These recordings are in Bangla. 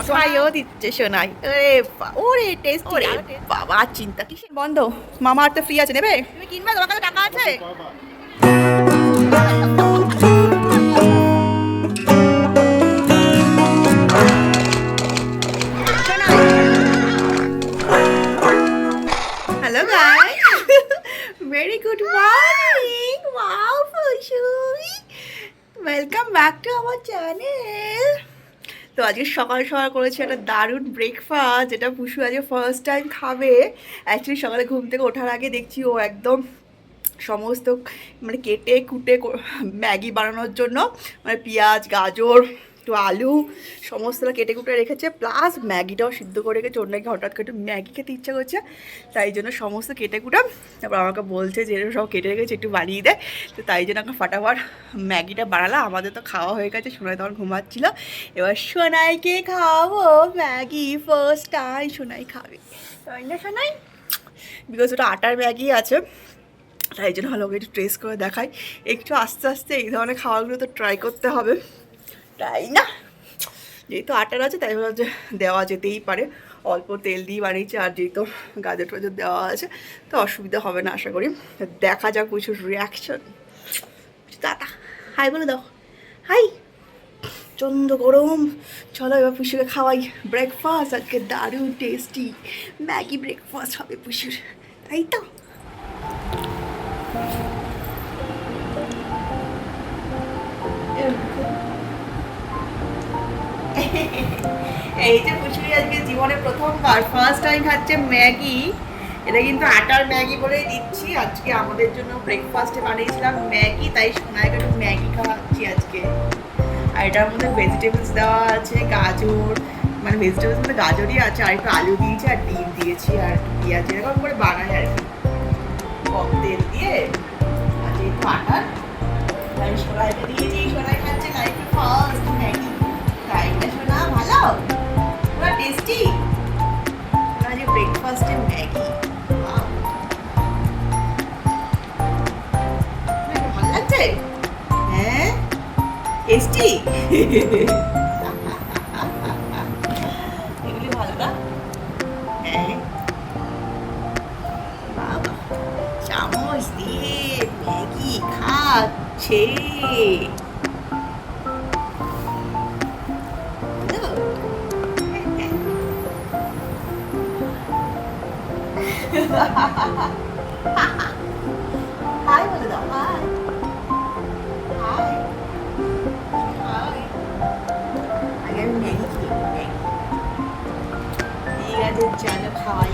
কথাইও দিচ্ছে শোনাই। ওরে টেস্টি, বাবা চিন্তা কি বন্ধ। মামা আর তো ফ্রি আছে, নেবে? তুমি কিনবে? তোমার কাছে টাকা আছে? Hello guys, very good morning. Wow ফুসুই, welcome back to our channel. তো আজকে সকাল সকাল করেছি একটা দারুণ ব্রেকফাস্ট, যেটা পুষু আজকে ফার্স্ট টাইম খাবে। অ্যাকচুয়ালি সকালে ঘুম থেকে ওঠার আগে দেখছি ও একদম সমস্ত মানে কেটে কুটে ম্যাগি বানানোর জন্য মানে পেঁয়াজ, গাজর, একটু আলু সমস্তটা কেটে কুটে রেখেছে, প্লাস ম্যাগিটাও সিদ্ধ করে রেখেছে। ওর নাকি হঠাৎ করে ম্যাগি খেতে ইচ্ছা করছে, তাই জন্য সমস্ত কেটে কুটে তারপর আমাকে বলছে যে এরকম সব কেটে রেখেছে একটু বানিয়ে দেয়। তো তাই জন্য আমাকে ফাটাফাট ম্যাগিটা বানালাম। আমাদের তো খাওয়া হয়ে গেছে, সোনাই তখন ঘুমাচ্ছিল। এবার সোনাইকে খাওয়াবো ম্যাগি, ফার্স্ট টাইম সোনাই খাবে, তাই না সোনাই? বিকজ ওটা আটার ম্যাগি আছে, তাই জন্য ভালো একটু ট্রেস করে দেখাই। একটু আস্তে আস্তে এই ধরনের খাবারগুলো তো ট্রাই করতে হবে, তাই না? যেহেতু আটার আছে তাই ভাবলাম যে দেওয়া যেতেই পারে। অল্প তেল দিয়ে বানিয়েছি, আর যেহেতু গাজর টাজর দেওয়া আছে তো অসুবিধা হবে না আশা করি। দেখা যাক প্রচুর রিয়াকশন। দাদা হাই বলে দাও, হাই। প্রচণ্ড গরম, চলো এবার পুষুকে খাওয়াই ব্রেকফাস্ট। আজকে দারুণ টেস্টি ম্যাগি ব্রেকফাস্ট হবে পুষুর, তাই তো? এই যে পুচুরি আজকে জীবনে প্রথমবার ফার্স্ট টাইম খাচ্ছে ম্যাগি। এটা কিন্তু আটার ম্যাগি বলেই দিচ্ছি। আজকে আমাদের জন্য ব্রেকফাস্টে বানিয়েছিলাম ম্যাগি, তাই সোনাইকে একটু ম্যাগি খাওয়াচ্ছি আজকে। আর এটার মধ্যে ভেজিটেবলস দেওয়া আছে, গাজর, মানে ভেজিটেবলস মধ্যে গাজরই আছে, আর একটু আলু দিয়েছি, আর ডিম দিয়েছি, আর পেঁয়াজ, এরকম করে বানাই আর কি কম তেল দিয়ে। আর যেহেতু আটার তাই সোনাইকে দিয়েছি, সোনাই খাচ্ছে লাইফে ফার্স্ট ম্যাগি, তাই না সোনা? ভালো, পুরো টেস্টি। আজকে ব্রেকফাস্টে ম্যাগি, ভালো লাগছে? হ্যাঁ টেস্টি। এগুলি ভালো না? হ্যাঁ বাবা, চামচ দিয়ে ম্যাগি খাচ্ছে। হাই বলে দাও, হাই হাই হাই। আগে আমি ম্যাগি খেয়ে ম্যাগি, ঠিক আছে চলো খাওয়াই।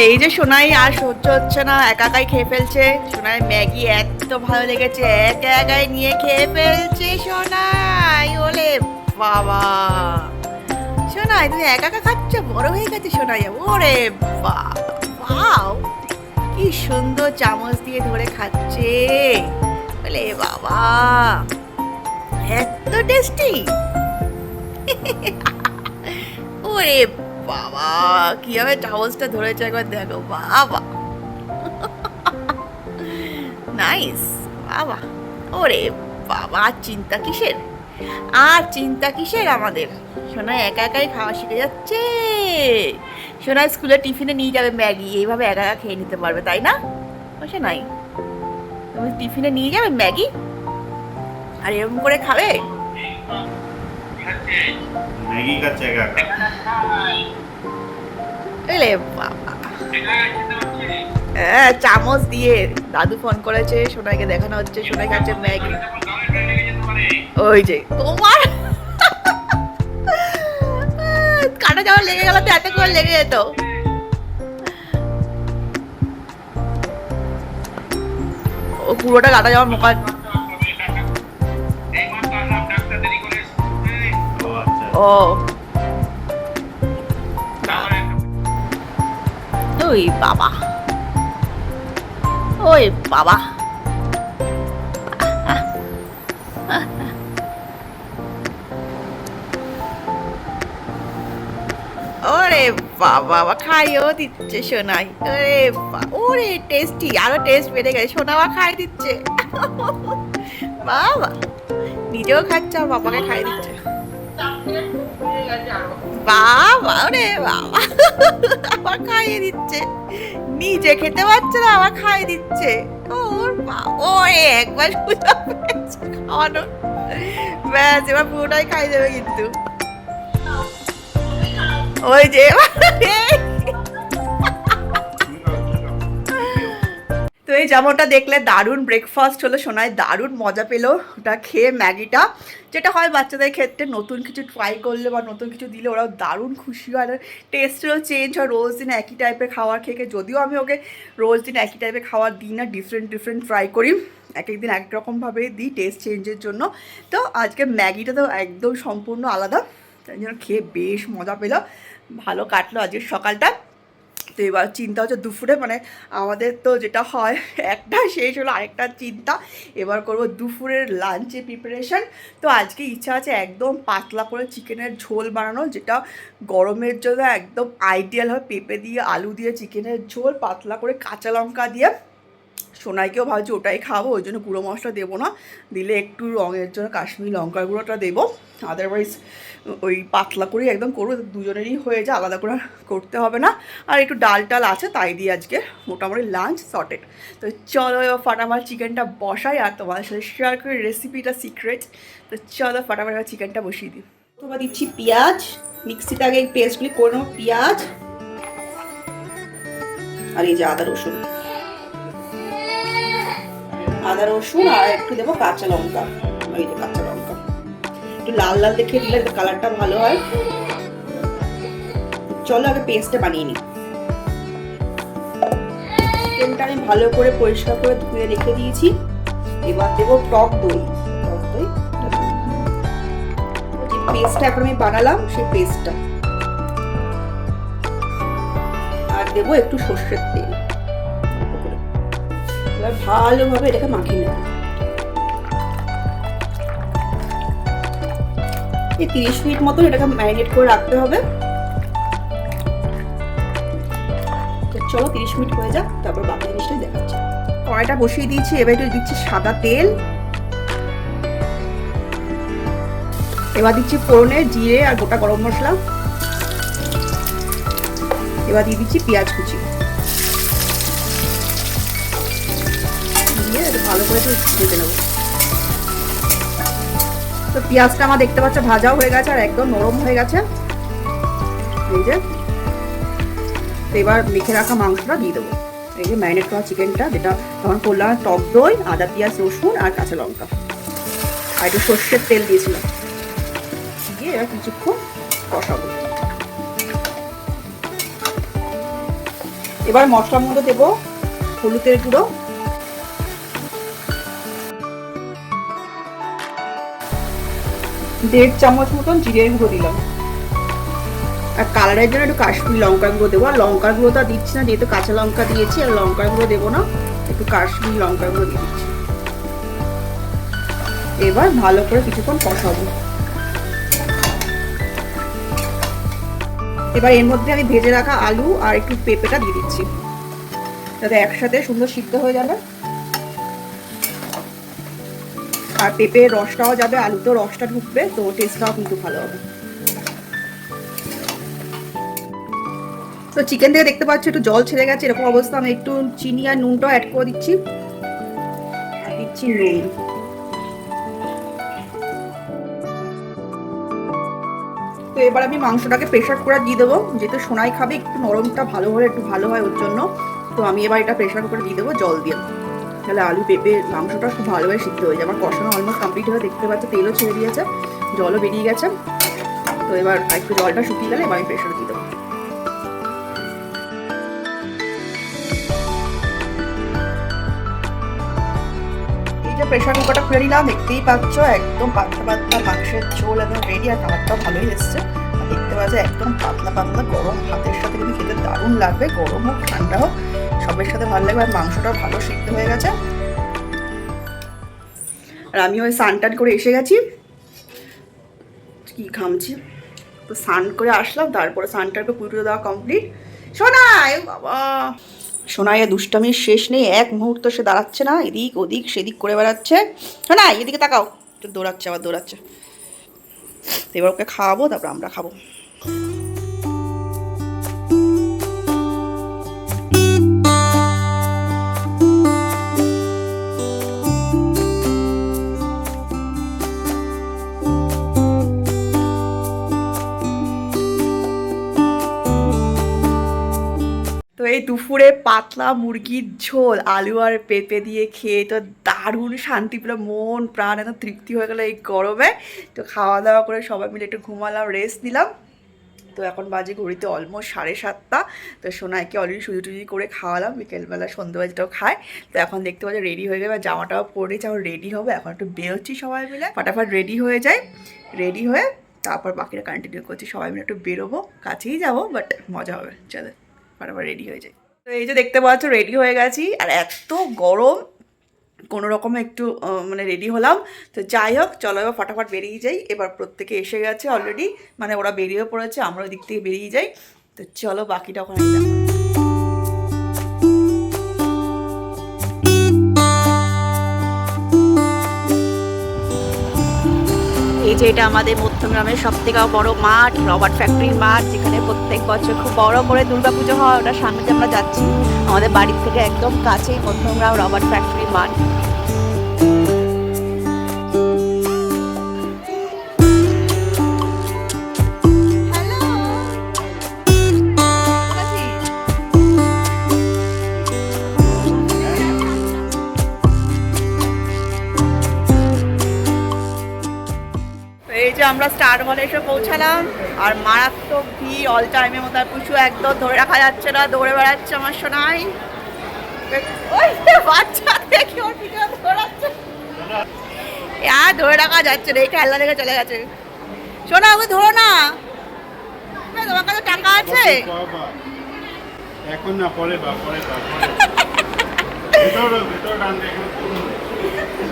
এই যে সোনাই আর সহ্য হচ্ছে না, একা একাই খেয়ে ফেলছে। সোনাই ম্যাগি এত ভালো লেগেছে, একা একাই নিয়ে খেয়ে ফেলছে সোনাই। ওলে বাবা, সোনাই তুমি একা একা খাচ্ছ, বড় হয়ে গেছে সোনাই। ওরে বাও, কি সুন্দর চামচ দিয়ে ধরে খাচ্ছে। বলে বাবা, এত টেস্টি। ওরে বাবা, কিভাবে চামচটা ধরেছে একবার দেখো। বাবা নাইস, বাবা। ওরে বাবা, চিন্তা কিসের আর চিন্তা কিসের আমাদের। সোনাই একা একাই খাওয়া শিখে যাচ্ছে। সোনাই স্কুলে টিফিনে নিয়ে যাবে ম্যাগি, এইভাবে একা একা খেয়ে নিতে পারবে, তাই না? সোনাই তুমি টিফিনে নিয়ে যাবে ম্যাগি আর এরকম করে খাবে। ম্যাগি খাচ্ছে একা একা। এলে বাবা, হ্যাঁ চামচ দিয়ে। দাদু ফোন করেছে, সোনাইকে দেখানো হচ্ছে সোনাই খাচ্ছে ম্যাগি। ওই যে তোমার কাটা যাওয়ার লেগে গেল তো, এত করে লেগে যেত। ও পুরোটা কাটা যাওয়ার মোকা। ও ওই বাবা, ওই বাবা, ওরে বাবা, আবার খাইয়েও দিচ্ছে সোনাই। ওরে ওরে টেস্টি, আরো টেস্ট বেড়ে গেছে। সোনা আবার খাই দিচ্ছে। বাবা, নিজেও খাচ্ছে আর বাবাকে খাই দিচ্ছে। বাবা, ওরে বাবা, আবার খাইয়ে দিচ্ছে। নিজে খেতে পারছে না, আবার খাইয়ে দিচ্ছে। ওর ওরে একবার খাওয়ানো, ব্যাস এবার পুরোটাই খাই দেবে কিন্তু। ওই যে তো এই যেমনটা দেখলে দারুণ ব্রেকফাস্ট হলো, সোনায় দারুণ মজা পেলো ওটা খেয়ে ম্যাগিটা। যেটা হয় বাচ্চাদের ক্ষেত্রে নতুন কিছু ট্রাই করলে বা নতুন কিছু দিলে ওরাও দারুণ খুশি হয়, আর টেস্টেরও চেঞ্জ হয়। রোজ দিন একই টাইপের খাবার খেয়ে, যদিও আমি ওকে রোজ দিন একই টাইপের খাবার দিই না, ডিফারেন্ট ডিফারেন্ট ট্রাই করি, এক একদিন এক রকমভাবে দিই টেস্ট চেঞ্জের জন্য। তো আজকে ম্যাগিটা তো একদম সম্পূর্ণ আলাদা, তাই জন্য খেয়ে বেশ মজা পেলো, ভালো কাটলো আজকের সকালটা। তো এবার চিন্তা হচ্ছে দুপুরে, মানে আমাদের তো যেটা হয় একটা শেষ হলো আরেকটা চিন্তা, এবার করব দুপুরের লাঞ্চে প্রিপারেশন। তো আজকে ইচ্ছা আছে একদম পাতলা করে চিকেনের ঝোল বানানো, যেটা গরমের জন্য একদম আইডিয়াল হয়। পেঁপে দিয়ে আলু দিয়ে চিকেনের ঝোল পাতলা করে কাঁচা লঙ্কা দিয়ে। সোনাইকেও ভাবছি ওটাই খাবো, ওই জন্য গুঁড়ো মশলা দেবো না, দিলে একটু রঙের জন্য কাশ্মীরি লঙ্কার গুঁড়োটা দেবো। আদারওয়াইজ ওই পাতলা করেই একদম করবো, দুজনেরই হয়ে যায়, আলাদা করে করতে হবে না। আর একটু ডাল টাল আছে, তাই দিয়ে আজকে মোটামুটি লাঞ্চ সর্টেড। তো চলো এবার ফাটাফাট চিকেনটা বসাই, আর তোমাদের সাথে শেয়ার করি রেসিপিটা সিক্রেট। তো চলো ফাটাফাট এবার চিকেনটা বসিয়ে দিই। তোমরা দিচ্ছি পেঁয়াজ, মিক্সিতে আগে এই পেস্টগুলি করে নেবো, পেঁয়াজ আর এই যে আদা রসুন, আদা রসুন আর একটু দেবো কাঁচা লঙ্কা। এই যে কাঁচা লঙ্কা একটু লাল লাল দেখে দিলে কালারটা ভালো হয়। চলো আগে পেস্টটা বানিয়ে নিই। চিকেনটা আমি ভালো করে পরিষ্কার করে ধুয়ে রেখে দিয়েছি। এবার দেবো টক দই। টক দই যে পেস্টটা এখন আমি বানালাম সেই পেস্টটা, আর দেবো একটু সর্ষের তেল। এবার ভালোভাবে এটাকে মাখিয়ে নেব। এই 30 মিনিট মতো এটাকে ম্যারিনেট করে রাখতে হবে। তো চলো 30 মিনিট হয়ে যাক, তারপর বাকি জিনিসটা দেখাচ্ছি। কড়াইটা বসিয়ে দিয়েছি, এবার একটু দিচ্ছি সাদা তেল। এবার দিচ্ছি ফোড়নে জিরে আর গোটা গরম মশলা। এবার দিয়ে দিচ্ছি পেঁয়াজ কুচি, ভালো করে ভেজে নেব। তো পেঁয়াজটা আমার দেখতে পাচ্ছ ভাজাও হয়ে গেছে আর একদম নরম হয়ে গেছে, এই যে। তো এবার মেখে রাখা মাংসটা দিয়ে দেবো, এই যে ম্যারিনেট করা চিকেনটা, যেটা তখন করলাম টক দই, আদা পেঁয়াজ রসুন আর কাঁচা লঙ্কা আর একটু সর্ষের তেল দিয়েছিলাম, দিয়ে এবার কিছুক্ষণ কষাবো। এবার মশলার মধ্যে দেবো হলুদের গুঁড়ো, 1.5 চামচ মতন জিরের গুঁড়ো দিলাম, আর কালারের জন্য একটু কাশ্মীরি লঙ্কার গুঁড়ো দেবো। আর লঙ্কার গুঁড়োটা দিচ্ছি না, যেহেতু কাঁচা লঙ্কা দিয়েছি, আর লঙ্কার গুঁড়ো দেবো না, একটু কাশ্মীরি লঙ্কার গুঁড়ো দিয়ে দিচ্ছি। এবার ভালো করে কিছুক্ষণ কষাবো। এবার এর মধ্যে আমি ভেজে রাখা আলু আর একটু পেঁপেটা দিয়ে দিচ্ছি, যাতে একসাথে সুন্দর সিদ্ধ হয়ে যাবে। আর পেঁপের রসটাও যাবে, আলুতেও রসটা ঢুকবে, তো টেস্টটাও কিন্তু ভালো হবে। তো চিকেন থেকে দেখতে পাচ্ছ একটু জল ছেড়ে গেছে, এরকম অবস্থা। আমি একটু চিনি আর নুনটাও অ্যাড করে দিচ্ছি, আর দিচ্ছি নুন। তো এবার আমি মাংসটাকে প্রেশার কুকারে দিয়ে দেবো, যেহেতু সোনাই খাবে, একটু নরমটা ভালো হলে একটু ভালো হয় ওর জন্য। তো আমি এবার এটা প্রেশার কুকারে দিয়ে দেবো জল দিয়ে, তাহলে আলু পেঁপে মাংসটা খুব ভালোভাবে সিদ্ধ হয়ে যায়। আমার কষানো অলমোস্ট কমপ্লিট হয়ে দেখতে পাচ্ছ তেলও ছেড়ে দিয়েছে, জলও বেরিয়ে গেছে। তো এবার একটু জলটা শুকিয়ে গেলে এবার আমি প্রেশারে দিয়ে দেবো। এই যে প্রেশার কুকারটা খুলে নিলাম, দেখতেই পাচ্ছ একদম পাতলা পাতলা মাংসের ঝোল একদম রেডি, আর কালারটাও ভালোই এসছে। দেখতে পাচ্ছ একদম পাতলা পাতলা, গরম ভাতের সাথে কিন্তু খেতে দারুণ লাগবে, গরম হোক ঠান্ডা হোক সবের সাথে ভালো লাগবে। আর মাংসটাও ভালো সিদ্ধ হয়ে গেছে। আর আমি ওই স্নান টান করে এসে গেছি, কি ঘামছি। তো স্নান করে আসলাম, তারপরে স্নানটাকে পুজো দেওয়া কমপ্লিট। সোনাই বাবা, সোনাইয়ের দুষ্টামির শেষ নেই, এক মুহূর্ত সে দাঁড়াচ্ছে না, এদিক ওদিক সেদিক করে বেড়াচ্ছে। সোনাই এদিকে তাকাও, তো দৌড়াচ্ছে আবার দৌড়াচ্ছে। তো এবার ওকে খাওয়াবো, তারপর আমরা খাবো। তো এই দুপুরে পাতলা মুরগির ঝোল আলু আর পেঁপে দিয়ে খেয়ে তো দারুণ শান্তি, পুরো মন প্রাণ একদম তৃপ্তি হয়ে গেলো এই গরমে। তো খাওয়া দাওয়া করে সবাই মিলে একটু ঘুমালাম, রেস্ট নিলাম। তো এখন বাজে ঘড়িতে অলমোস্ট 7:30। তো সোনাইকে অলরেডি সুজি টুজি করে খাওয়ালাম, বিকেলবেলা সন্ধ্যেবাজিটাও খায়। তো এখন দেখতে পাচ্ছি রেডি হয়ে যাবে, জামাটাও পরে নিয়েছে, এখন রেডি হবে। এখন একটু বেরোচ্ছি সবাই মিলে, ফটাফট রেডি হয়ে যায়। রেডি হয়ে তারপর বাকিটা কন্টিনিউ করছি, সবাই মিলে একটু বেরোবো, কাছেই যাবো, বাট মজা হবে। চলো ফটাফট রেডি হয়ে যায়। তো এই যে দেখতে পাচ্ছ রেডি হয়ে গেছি, আর এত গরম কোনো রকমে একটু মানে রেডি হলাম। তো যাই হোক, চলো এবার ফটাফট বেরিয়ে যাই। এবার প্রত্যেকে এসে গেছে অলরেডি, মানে ওরা বেরিয়ে পড়েছে, আমরা ওই দিক থেকে বেরিয়ে যাই। তো চলো বাকিটা ওখানে দেখো। এই যে এটা আমাদের মধ্যমগ্রামের সব থেকে বড় মাঠ, রবার্ট ফ্যাক্টরির মাঠ, যেখানে প্রত্যেক বছর খুব বড় করে দুর্গাপুজো হয়। ওটার সামনে যে আমরা যাচ্ছি, আমাদের বাড়ির থেকে একদম কাছেই মধ্যমগ্রাম রবার্ট ফ্যাক্টরির মাঠ। এই যে আমরা স্টার মলে এসে পৌঁছালাম, আর মারাত্মক ভিড় অল টাইমের মতো। আর পুচু একদম ধরে রাখা যাচ্ছে না, দৌড়ে বেড়াচ্ছে আমার সোনাই। ওই বাচ্চা দেখি ওর পিছনে দৌড়াচ্ছে, আর ধরে রাখা যাচ্ছে না, এই খেলনা দেখে চলে গেছে। সোনা ওকে ধরো না, তোমার কাছে টাকা আছে? এখন না, পরে বা পরে বা ভিতর ডান দেখো।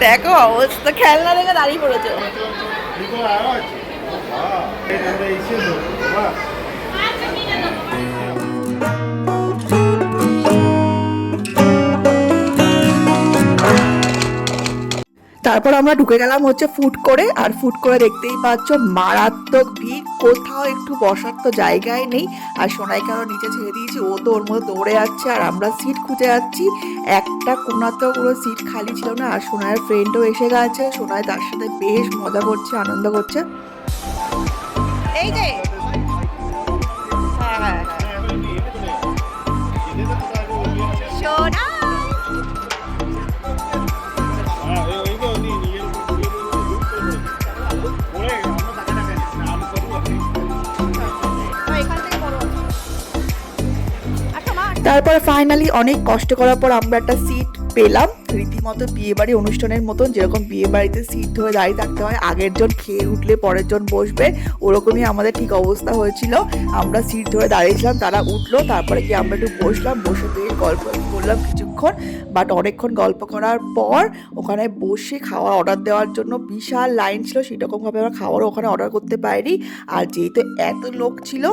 দেখো অবস্থা, খেলনা দেখে দাঁড়িয়ে পড়েছে। ভিতর আরো আছে, বাহ এটা এসে তো বাহ। তারপর আমরা ঢুকে গেলাম হচ্ছে ফুড করে, আর ফুড করে দেখতেই পাচ্ছ মারাত্মক ভিড়, কোথাও একটু বসার তো জায়গায় নেই। আর সোনাইকে আরো নিচে ছেড়ে দিয়েছি, ও তো ওর মধ্যে দৌড়ে যাচ্ছে, আর আমরা সিট খুঁজে যাচ্ছি। একটা কোনাতেও কোনো সিট খালি ছিল না। আর সোনাইয়ের ফ্রেন্ডও এসে গেছে, সোনাই তার সাথে বেশ মজা করছে, আনন্দ করছে। এই যে হ্যাঁ হ্যাঁ সোনা তারপর ফাইনালি অনেক কষ্ট করার পর আমরা একটা সিট পেলাম, রীতিমতো বিয়েবাড়ি অনুষ্ঠানের মতন, যেরকম বিয়ে বাড়িতে সিট ধরে দাঁড়িয়ে থাকতে হয়, আগের জন খেয়ে উঠলে পরের জন বসবে, ওরকমই আমাদের ঠিক অবস্থা হয়েছিল। আমরা সিট ধরে দাঁড়িয়েছিলাম, তারা উঠলো, তারপরে গিয়ে আমরা একটু বসলাম, বসে বেশ গল্প করলাম কিছুক্ষণ। বাট অনেকক্ষণ গল্প করার পর ওখানে বসে খাওয়া অর্ডার দেওয়ার জন্য বিশাল লাইন ছিল, সেরকমভাবে আমরা খাবারও ওখানে অর্ডার করতে পারিনি। আর যেহেতু এত লোক ছিল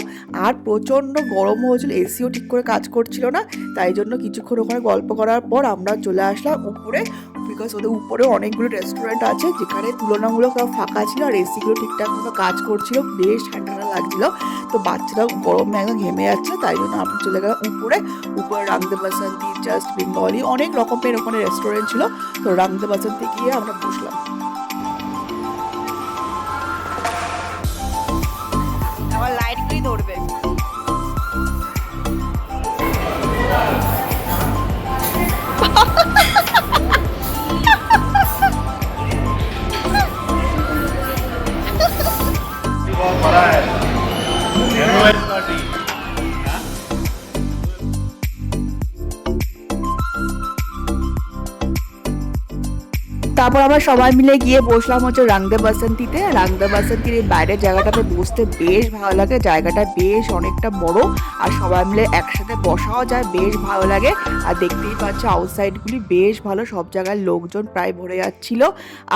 আর প্রচণ্ড গরম হয়েছিল, এসিও ঠিক করে কাজ করছিল না, তাই জন্য কিছুক্ষণ ওখানে গল্প করার পর আমরা চলে আসলাম উপরে। বিকজ ওদের উপরে অনেকগুলো রেস্টুরেন্ট আছে, যেখানে তুলনামূলক ফাঁকা ছিল, আর এসিগুলো ঠিকঠাক মতো কাজ করছিল, বেশ ঠান্ডা ঠান্ডা লাগছিল। তো বাচ্চারাও গরমে একদম ঘেমে যাচ্ছে, তাই জন্য আমরা চলে গেলাম উপরে। উপরে রাংদে বাসন্তী, জাস্ট বেঙ্গলি, অনেক রকমের ওখানে রেস্টুরেন্ট ছিল। তো রাংদে বাসন্তী গিয়ে আমরা বসলাম। আমার লাইটগুলি ধরবে। তারপর আমরা সবাই মিলে গিয়ে বসলাম হচ্ছে রাংদে বাসন্তীতে। রাংদে বাসন্তীর এই বাইরের জায়গাটাতে বসতে বেশ ভালো লাগে, জায়গাটা বেশ অনেকটা বড়, আর সবাই মিলে একসাথে বসাও যায়, বেশ ভালো লাগে। আর দেখতেই পাচ্ছ আউটসাইডগুলি বেশ ভালো, সব জায়গায় লোকজন প্রায় ভরে যাচ্ছিল,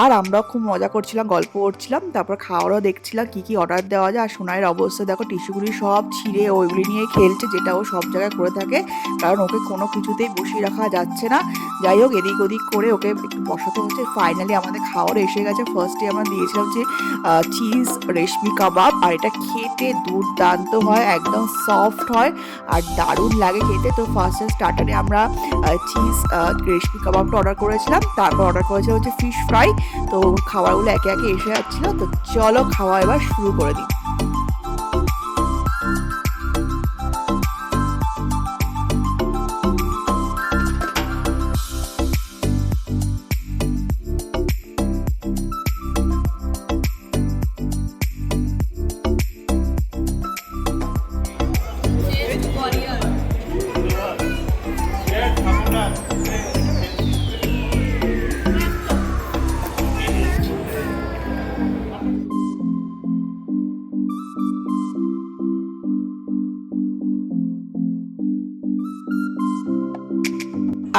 আর আমরাও খুব মজা করছিলাম, গল্প করছিলাম। তারপর খাওয়ারও দেখছিলাম কি কি অর্ডার দেওয়া যায়। আর সোনাইয়ের অবস্থা দেখো, টিস্যুগুলি সব ছিঁড়ে ওইগুলি নিয়ে খেলছে, যেটা ও সব জায়গায় করে থাকে, কারণ ওকে কোনো কিছুতেই বসিয়ে রাখা যাচ্ছে না। যাই হোক, এদিক ওদিক করে ওকে একটু বসাতে হচ্ছে। ফাইনালি আমাদের খাওয়ার এসে গেছে। ফার্স্টে আমরা দিয়েছিলাম যে চিজ রেশমি কাবাব, আর এটা খেতে দুর্দান্ত হয়, একদম সফট হয় আর দারুণ লাগে খেতে। তো ফার্স্টে স্টার্টারে আমরা চিজ রেশমি কাবাবটা অর্ডার করেছিলাম, তারপর অর্ডার করেছিলাম হচ্ছে ফিশ ফ্রাই। তো খাবারগুলো একে একে এসে যাচ্ছিলো, তো চলো খাওয়া এবার শুরু করে দিই।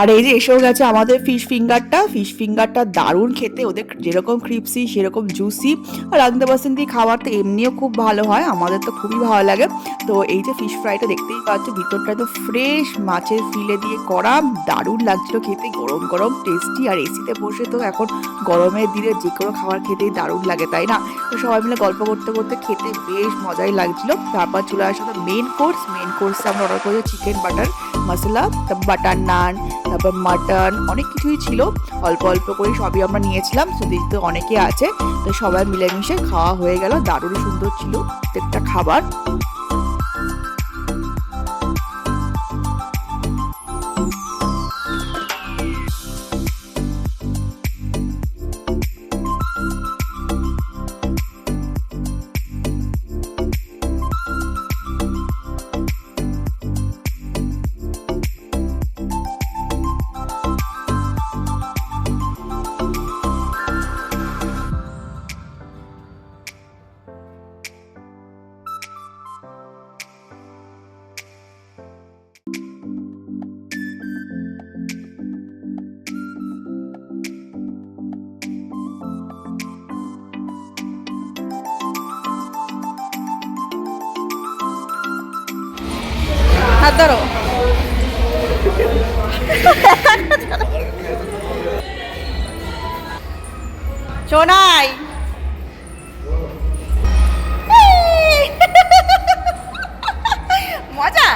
আর এই যে এসেও গেছে আমাদের ফিশ ফিঙ্গারটা দারুণ খেতে, ওদের যেরকম ক্রিপসি সেরকম জুসি। আর রাংদে বাসন্তী খাবার তো এমনিও খুব ভালো হয়, আমাদের তো খুবই ভালো লাগে। তো এই যে ফিশ ফ্রাইটা দেখতেই পাচ্ছ, ভিতরটা তো ফ্রেশ মাছের ফিলে দিয়ে করা, দারুণ লাগছিল খেতে, গরম গরম টেস্টি। আর এসিতে বসে তো এখন গরমের দিনে যে কোনো খাবার খেতেই দারুণ লাগে, তাই না? তো সবাই মিলে গল্প করতে করতে খেতে বেশ মজাই লাগছিল। তারপর চলে আসলো মেন কোর্সে আমরা অর্ডার করেছি চিকেন বাটার মশলা, তারপর বাটার নান, তারপর মাটন, অনেক কিছুই ছিল, অল্প অল্প করে সবই আমরা নিয়েছিলাম। তো অনেকে আছে, তো সবাই মিলেমিশে খাওয়া হয়ে গেল, দারুণ সুন্দর ছিল প্রত্যেকটা খাবার। হাত ধরো। সোনাই মজা।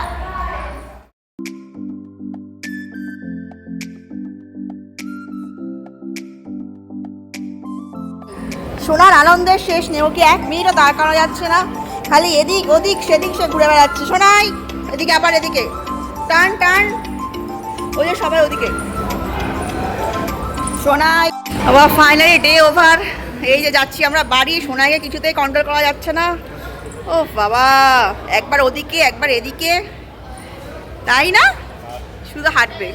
সোনার আনন্দের শেষ নেই, ওকে এক মিনিটও দাঁড় করানো যাচ্ছে না, খালি এদিক ওদিক সেদিক সে ঘুরে বেড়াচ্ছে। সোনাই এদিকে, আবার এদিকে টান টান, ওই যে সবাই ওদিকে। সোনাই আবার ফাইনালি ডে ওভার, এই যে যাচ্ছি আমরা বাড়ি। সোনাইকে কিছুতেই কন্ট্রোল করা যাচ্ছে না, ও বাবা, একবার ওদিকে একবার এদিকে, তাই না? শুধু হাঁটবে।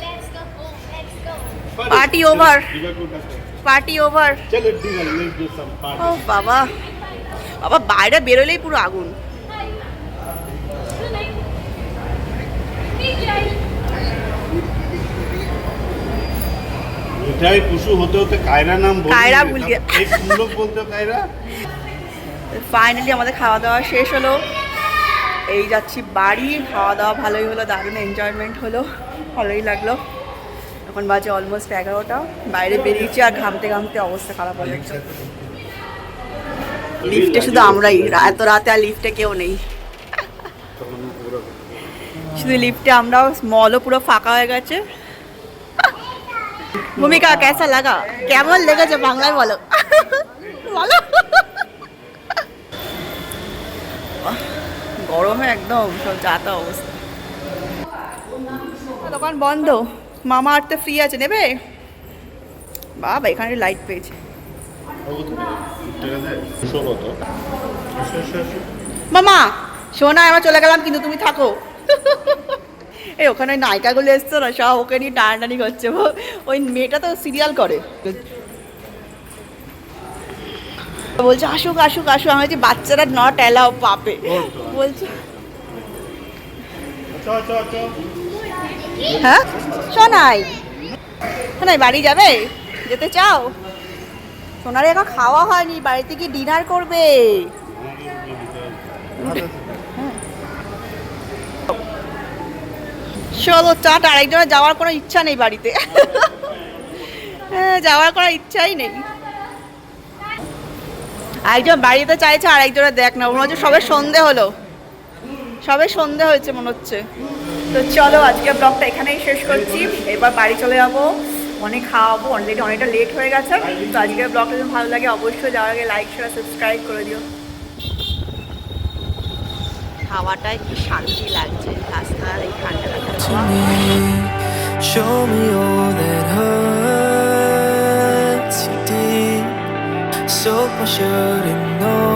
Party over, party over. ও বাবা, বাবা বাইরে বেরোলেই পুরো আগুন। এটাই কুসু হতে হতে কায়রা নাম বলি, কায়রা ভুল গিয়ে এক লোক বলতে কায়রা। ফাইনালি আমাদের খাওয়া দাওয়া শেষ হলো, এই যাচ্ছি বাড়ি। খাওয়া দাওয়া ভালোই হলো, দারুণ এনজয়মেন্ট হলো, ভালোই লাগলো। এখন বাজে অলমোস্ট 11টা, বাইরে বেরিয়েছি আর ঘামতে ঘামতে অবস্থা খারাপ হয়ে যাচ্ছে। লিফটে শুধু আমরাই, এত রাতে আর লিফটে কেউ নেই, শুধু লিফটে আমরা। মলও পুরো ফাঁকা হয়ে গেছে। ভূমিকা কেসা লাগা, কেমন লেগেছে বাংলায় বলো, বলো। গরমে একদম সব যাতা অবস্থা। দোকান বন্ধ, মামা আর্থে ফ্রি আছে, নেবে? বাবা এখানে লাইট পেয়েছে। মামা শোনা, আমরা চলে গেলাম কিন্তু তুমি থাকো। এই ওখানে নায়িকাগুলো এসছো না, সব ওকে নিয়ে টানাটানি করছে। ওই মেয়েটা তো সিরিয়াল করে। বলছে আসুক আসুক আসুক, আমি বলছি বাচ্চারা নট অ্যালাউ পাবে। বলছে চ হ্যাঁ সোনাই, সোনাই বাড়ি যাবে, যেতে চাও? সোনারে এখন খাওয়া হয়নি, বাড়িতে কি ডিনার করবে? চলো চাট, আরেকজনের যাওয়ার কোনো ইচ্ছা নেই বাড়িতে। হ্যাঁ, যাওয়ার কোনো ইচ্ছাই নেই। একজন বাড়িতে চাইছে, আর একজনের দেখ না, মনে হচ্ছে সবে সন্ধে হলো, সবে সন্ধে হয়েছে মনে হচ্ছে। তো চলো আজকে ব্লগটা এখানেই শেষ করছি, এবার বাড়ি চলে যাবো, অনেক খাওয়াবো, অলরেডি অনেকটা লেট হয়ে গেছে। তো আজকের ব্লগটা যদি ভালো লাগে অবশ্যই যাওয়ার আগে লাইক শেয়ার সাবস্ক্রাইব করে দিও। হাওয়াটায় কি শান্তি লাগছে, রাস্তার এই ঠান্ডা to me. Show me all that hurts you deep. Soak my shirt in all